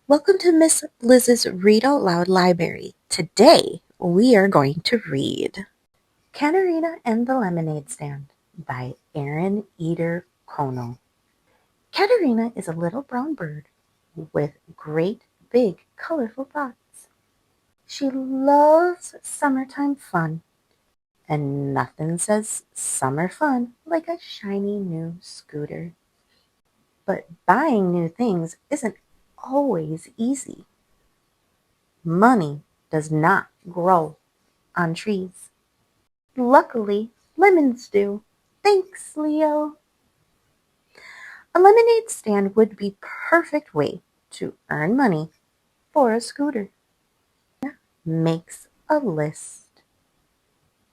Welcome to Miss Liz's Read Out Loud Library. Today we are going to read Caterina and the Lemonade Stand by Erin Eitter. Caterina is a little brown bird with great big colorful thoughts. She loves summertime fun, and nothing says summer fun like a shiny new scooter. But buying new things isn't always easy. Money does not grow on trees. Luckily, lemons do. Thanks, Leo. A lemonade stand would be perfect way to earn money for a scooter. Makes a list.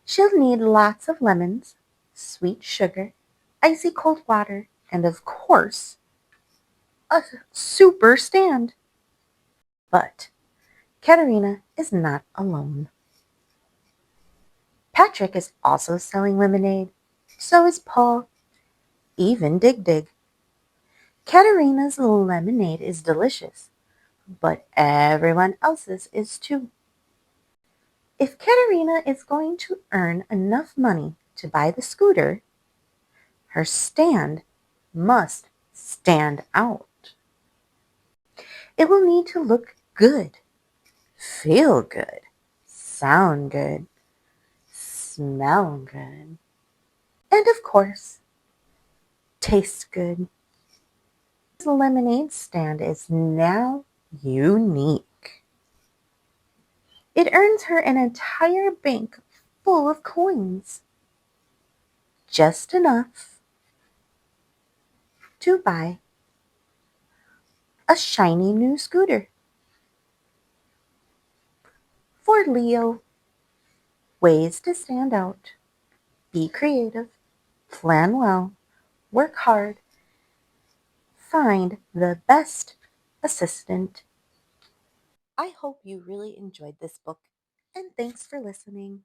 She'll need lots of lemons, sweet sugar, icy cold water, and of course, a super stand. But Caterina is not alone. Patrick is also selling lemonade. So is Paul, even Dig Dig. Caterina's lemonade is delicious, but everyone else's is too. If Caterina is going to earn enough money to buy the scooter, her stand must stand out. It will need to look good, feel good, sound good, smell good, and of course, taste good. The lemonade stand is now unique. It earns her an entire bank full of coins, just enough to buy a shiny new scooter. For Leo, ways to stand out: be creative, plan well, work hard, find the best assistant. I hope you really enjoyed this book, and thanks for listening.